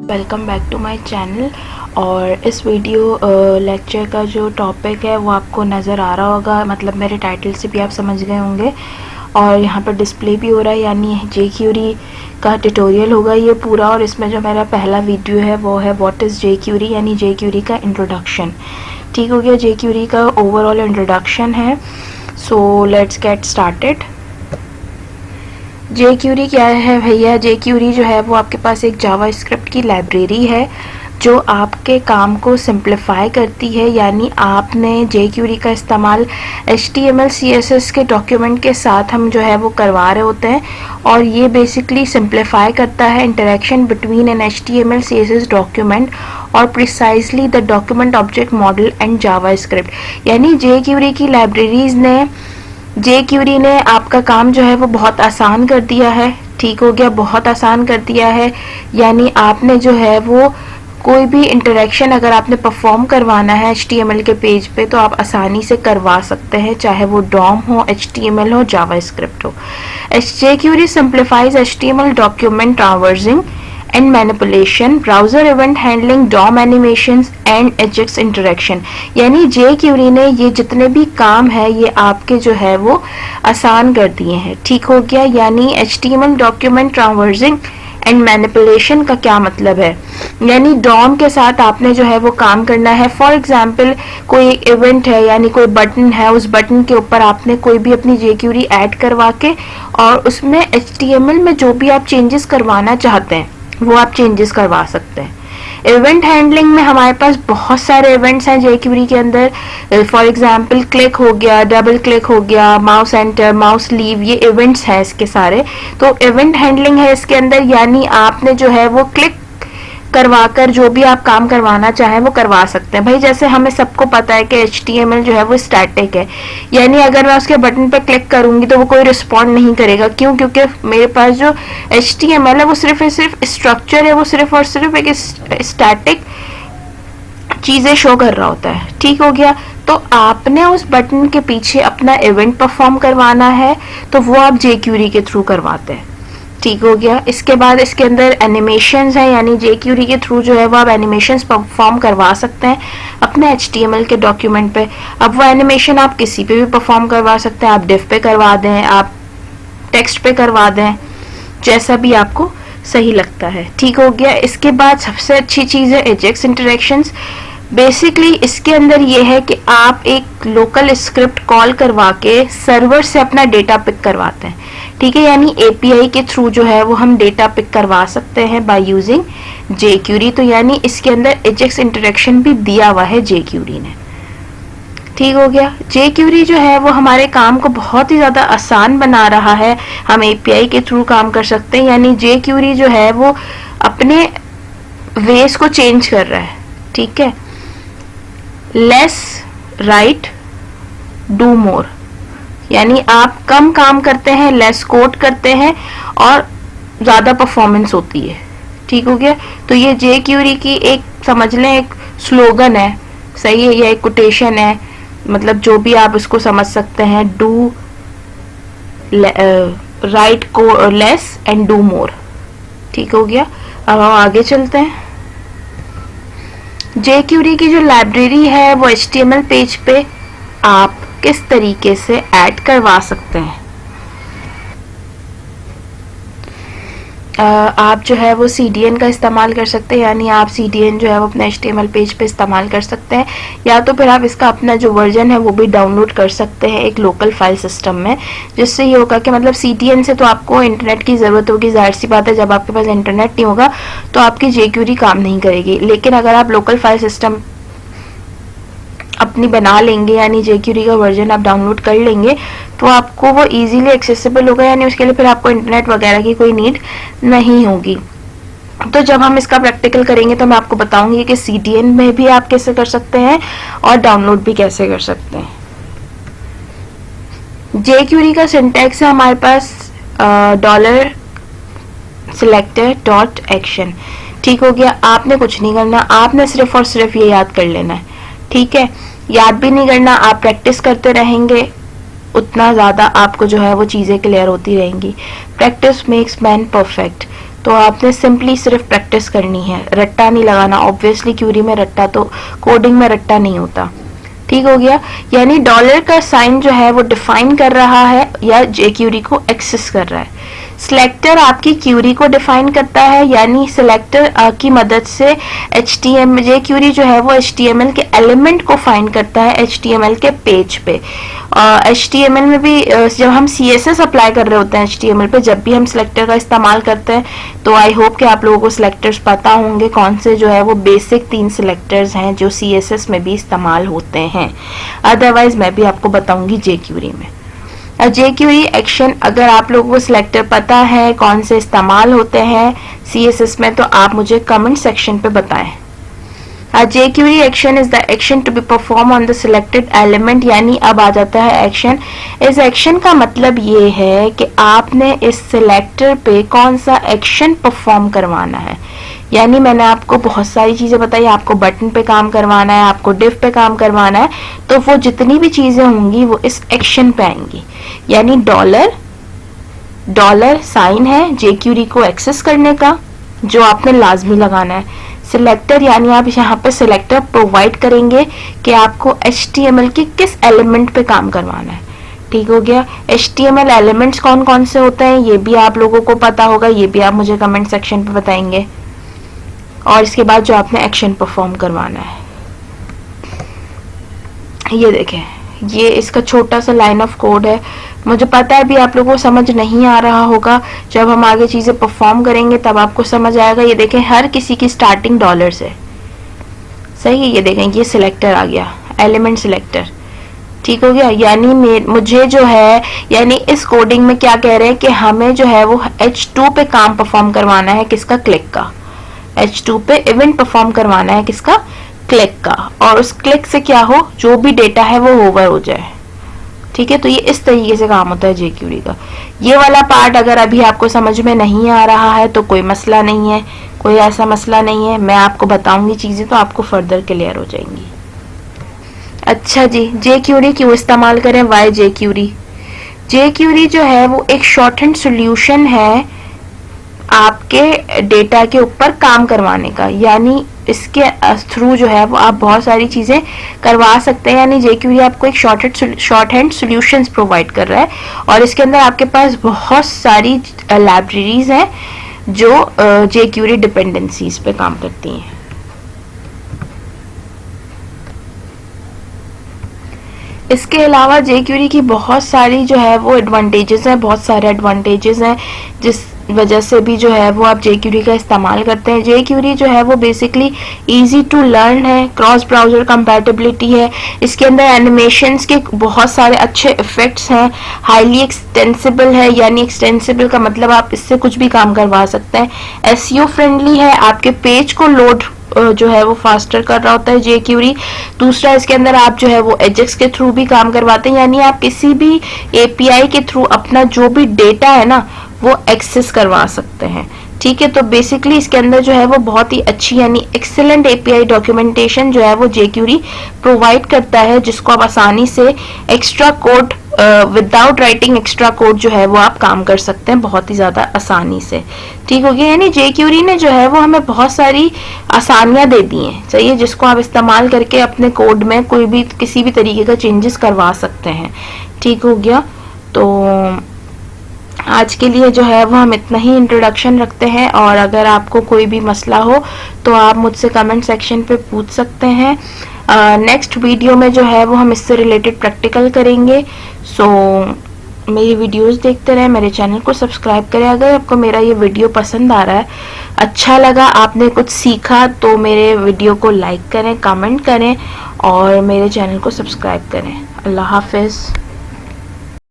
Welcome back to my channel. और इस video lecture का जो टॉपिक है वो आपको नज़र आ रहा होगा, मतलब मेरे टाइटल से भी आप समझ गए होंगे। और यहाँ पर डिस्प्ले भी हो रहा है, यानी जेक्यूरी का ट्यूटोरियल होगा ये पूरा। और इसमें जो मेरा पहला वीडियो है वो है व्हाट इज़ जेक्यूरी, यानी जेक्यूरी का इंट्रोडक्शन। ठीक हो गया, जेक्यूरी का ओवरऑल इंट्रोडक्शन है। So let's get started. JQuery क्या है भैया? जेक्यूरी जो है वो आपके पास एक जावास्क्रिप्ट की लाइब्रेरी है जो आपके काम को सिंप्लीफाई करती है। यानी आपने जेक्यूरी का इस्तेमाल HTML CSS के डॉक्यूमेंट के साथ हम जो है वो करवा रहे होते हैं, और ये बेसिकली सिंप्लीफाई करता है interaction between an HTML CSS document और precisely the document object model and JavaScript. यानी जेक्यूरी ने आपका काम जो है वो बहुत आसान कर दिया है। ठीक हो गया, बहुत आसान कर दिया है। यानी आपने जो है वो कोई भी इंटरेक्शन अगर आपने परफॉर्म करवाना है HTML के पेज पे तो आप आसानी से करवा सकते हैं, चाहे वो DOM हो, HTML हो, जावास्क्रिप्ट हो। JQuery simplifies HTML document traversing and manipulation, browser event handling, DOM animations and AJAX interaction। यानी जेक्यूरी ने ये जितने भी काम है ये आपके जो है वो आसान कर दिए हैं। ठीक हो गया। यानी HTML document traversing and manipulation का क्या मतलब है? यानी DOM के साथ आपने जो है वो काम करना है। फॉर एग्जाम्पल कोई एक इवेंट है, यानी कोई बटन है, उस बटन के ऊपर आपने कोई भी अपनी जेक्यूरी ऐड करवा के और उसमें HTML में जो भी आप चेंजेस करवाना चाहते हैं वो आप चेंजेस करवा सकते हैं। इवेंट हैंडलिंग में हमारे पास बहुत सारे इवेंट्स हैं जेक्यूरी के अंदर। फॉर एग्जांपल क्लिक हो गया, डबल क्लिक हो गया, माउस एंटर, माउस लीव, ये इवेंट्स हैं इसके सारे। तो इवेंट हैंडलिंग है इसके अंदर, यानी आपने जो है वो क्लिक करवाकर जो भी आप काम करवाना चाहें वो करवा सकते हैं। भाई जैसे हमें सबको पता है कि HTML जो है वो स्टैटिक है, यानी अगर मैं उसके बटन पर क्लिक करूंगी तो वो कोई रिस्पॉन्ड नहीं करेगा। क्यों? क्योंकि मेरे पास जो HTML है वो सिर्फ स्ट्रक्चर है, वो सिर्फ और सिर्फ एक स्टैटिक चीजें शो कर रहा होता है। ठीक हो गया। तो आपने उस बटन के पीछे अपना इवेंट परफॉर्म करवाना है तो वो आप जेक्यूरी के थ्रू करवाते हैं। ठीक हो गया। इसके बाद इसके अंदर एनिमेशंस हैं, यानी जेक्यूरी के थ्रू जो है वो आप एनिमेशंस परफॉर्म करवा सकते हैं अपने HTML के डॉक्यूमेंट पे। अब वो एनिमेशन आप किसी पे भी परफॉर्म करवा सकते हैं, आप डिव पे करवा दें, आप टेक्स्ट पे करवा दें, जैसा भी आपको सही लगता है। ठीक हो गया। इसके बाद सबसे अच्छी चीज़ है एजेक्स इंटरेक्शंस। बेसिकली इसके अंदर ये है कि आप एक लोकल स्क्रिप्ट कॉल करवा के सर्वर से अपना डेटा पिक करवाते हैं। ठीक है, यानी API के थ्रू जो है वो हम डेटा पिक करवा सकते हैं बाय यूजिंग जेक्यूरी। तो यानी इसके अंदर एजेक्स इंटरेक्शन भी दिया हुआ है जेक्यूरी ने। ठीक हो गया। जेक्यूरी जो है वो हमारे काम को बहुत ही ज़्यादा आसान बना रहा है। हम API के थ्रू काम कर सकते हैं, यानी जेक्यूरी जो है वो अपने वेस को चेंज कर रहा है। ठीक है, लेस राइट डू मोर, यानी आप कम काम करते हैं, लेस कोड करते हैं और ज़्यादा परफॉर्मेंस होती है। ठीक हो गया। तो ये जेक्यूरी की एक समझ लें एक स्लोगन है, सही है, या एक कोटेशन है, मतलब जो भी आप इसको समझ सकते हैं। डू राइट को लेस एंड डू मोर। ठीक हो गया। अब हम आगे चलते हैं। जेक्यूरी की जो लाइब्रेरी है वो HTML पेज पे आप किस तरीके से ऐड करवा सकते हैं। आप जो है वो CDN का इस्तेमाल कर सकते हैं, यानी आप CDN जो है वो अपने HTML पेज पे इस्तेमाल कर सकते हैं, या तो फिर आप इसका अपना जो वर्जन है वो भी डाउनलोड कर सकते हैं एक लोकल फाइल सिस्टम में। जिससे ये होगा कि मतलब CDN से तो आपको इंटरनेट की ज़रूरत होगी, जाहिर सी बात है, जब आपके पास इंटरनेट नहीं होगा तो आपकी जेक्यूरी काम नहीं करेगी। लेकिन अगर आप लोकल फाइल सिस्टम अपनी बना लेंगे, यानी जेक्यूरी का वर्जन आप डाउनलोड कर लेंगे, तो आपको वो इजीली एक्सेसिबल होगा, यानी उसके लिए फिर आपको इंटरनेट वगैरह की कोई नीड नहीं होगी। तो जब हम इसका प्रैक्टिकल करेंगे तो मैं आपको बताऊंगी कि CDN में भी आप कैसे कर सकते हैं और डाउनलोड भी कैसे कर सकते हैं। जेक्यूरी का सिंटैक्स है हमारे पास $selector.action। ठीक हो गया। आपने कुछ नहीं करना, आपने सिर्फ और सिर्फ ये याद कर लेना है। ठीक है, याद भी नहीं करना, आप प्रैक्टिस करते रहेंगे उतना ज़्यादा आपको जो है वो चीज़ें क्लियर होती रहेंगी। Practice makes man perfect. तो आपने सिंपली सिर्फ प्रैक्टिस करनी है, रट्टा नहीं लगाना। ऑब्वियसली क्यूरी में रट्टा, तो कोडिंग में रट्टा नहीं होता। ठीक हो गया। यानी डॉलर का साइन जो है वो डिफाइन कर रहा है या जे क्यूरी को एक्सेस कर रहा है। सिलेक्टर आपकी क्यूरी को डिफाइन करता है, यानी सिलेक्टर की मदद से जे क्यूरी जो है वो HTML के एलिमेंट को फाइंड करता है HTML के पेज पे। HTML में भी जब हम CSS अप्लाई कर रहे होते हैं HTML पे, जब भी हम सिलेक्टर का इस्तेमाल करते हैं, तो आई होप कि आप लोगों को सिलेक्टर्स पता होंगे कौन से जो है वो बेसिक 3 सिलेक्टर्स हैं जो CSS में भी इस्तेमाल होते हैं। अदरवाइज मैं भी आपको बताऊंगी जे क्यूरी में। जे क्यूरी एक्शन, अगर आप लोगों को सिलेक्टर पता है कौन से इस्तेमाल होते हैं CSS में, तो आप मुझे कमेंट सेक्शन पे बताएं। JQuery action is the action to be perform on the selected element, यानी अब आ जाता है एक्शन। इस एक्शन का मतलब ये है कि आपने इस सिलेक्टर पे कौन सा एक्शन परफॉर्म करवाना है। यानी मैंने आपको बहुत सारी चीजें बताई, आपको बटन पे काम करवाना है, आपको डिव पे काम करवाना है, तो वो जितनी भी चीजें होंगी वो इस एक्शन पे आएंगी। यानी डॉलर साइन है जे क्यूरी को एक्सेस करने का, जो आपने लाजमी लगाना है। सिलेक्टर, यानी आप यहाँ पे सिलेक्टर प्रोवाइड करेंगे कि आपको HTML के किस एलिमेंट पे काम करवाना है। ठीक हो गया। HTML एलिमेंट्स कौन कौन से होते हैं ये भी आप लोगों को पता होगा, ये भी आप मुझे कमेंट सेक्शन पे बताएंगे। और इसके बाद जो आपने एक्शन परफॉर्म करवाना है, ये देखें, ये इसका छोटा सा लाइन ऑफ कोड है। मुझे पता है भी आप लोगों को समझ नहीं आ रहा होगा, जब हम आगे चीजें परफॉर्म करेंगे तब आपको समझ आएगा। ये देखें, हर किसी की स्टार्टिंग डॉलर से, सही है। ये देखें, ये सिलेक्टर आ गया, एलिमेंट सिलेक्टर। ठीक हो गया। यानी मुझे जो है, यानी इस कोडिंग में क्या कह रहे हैं कि हमें जो है वो H2 पे काम परफॉर्म करवाना है, किसका, क्लिक का। H2 पे इवेंट परफॉर्म करवाना है, किसका, क्लिक का। और उस क्लिक से क्या हो, जो भी डेटा है वो ओवर हो जाए। ठीक है। तो ये इस तरीके से काम होता है जे क्यूरी का। ये वाला पार्ट अगर अभी आपको समझ में नहीं आ रहा है तो कोई मसला नहीं है, कोई ऐसा मसला नहीं है। मैं आपको बताऊंगी चीजें तो आपको फर्दर क्लियर हो जाएंगी। अच्छा जी, जे क्यूरी क्यों इस्तेमाल करें, वाई जे क्यूरी। जे क्यूरी जो है वो एक शॉर्ट हैंड सोल्यूशन है आपके डेटा के ऊपर काम करवाने का। यानी इसके थ्रू जो है वो आप बहुत सारी चीजें करवा सकते हैं। यानी जे क्यूरी आपको एक शॉर्ट हैंड सॉल्यूशंस प्रोवाइड कर रहा है, और इसके अंदर आपके पास बहुत सारी लाइब्रेरीज हैं जो जे क्यूरी डिपेंडेंसीज पे काम करती हैं। इसके अलावा जे क्यूरी की बहुत सारी जो है वो एडवांटेजेस हैं, बहुत सारे एडवांटेजेस हैं जिस वजह से भी जो है वो आप जे क्यूरी का इस्तेमाल करते हैं। जे क्यूरी जो है वो बेसिकली इजी टू लर्न है, क्रॉस ब्राउजर कंपैटिबिलिटी है, इसके अंदर एनिमेशंस के बहुत सारे अच्छे इफेक्ट्स हैं, हाईली एक्सटेंसिबल है। यानी एक्सटेंसिबल का मतलब आप इससे कुछ भी काम करवा सकते हैं। एसईओ फ्रेंडली है, आपके पेज को लोड जो है वो फास्टर कर रहा होता है जे क्यूरी। दूसरा, इसके अंदर आप जो है वो एजेक्स के थ्रू भी काम करवाते हैं, यानी आप किसी भी एपीआई के थ्रू अपना जो भी डेटा है ना वो एक्सेस करवा सकते हैं। ठीक है। तो बेसिकली इसके अंदर जो है वो बहुत ही अच्छी, यानी एक्सेलेंट एपीआई डॉक्यूमेंटेशन जो है वो जे क्यूरी प्रोवाइड करता है, जिसको आप आसानी से extra code without writing extra code जो है वो आप काम कर सकते हैं बहुत ही ज्यादा आसानी से। ठीक हो गया। यानी जे क्यूरी ने जो है वो हमें बहुत सारी आसानियां दे दी हैं, सही है, जिसको आप इस्तेमाल करके अपने कोड में कोई भी किसी भी तरीके का चेंजेस करवा सकते हैं। ठीक हो गया। तो आज के लिए जो है वो हम इतना ही इंट्रोडक्शन रखते हैं, और अगर आपको कोई भी मसला हो तो आप मुझसे कमेंट सेक्शन पे पूछ सकते हैं। नेक्स्ट वीडियो में जो है वो हम इससे रिलेटेड प्रैक्टिकल करेंगे। सो मेरी वीडियोस देखते रहें, मेरे चैनल को सब्सक्राइब करें। अगर आपको मेरा ये वीडियो पसंद आ रहा है, अच्छा लगा, आपने कुछ सीखा, तो मेरे वीडियो को लाइक करें, कमेंट करें और मेरे चैनल को सब्सक्राइब करें। अल्लाह हाफिज़।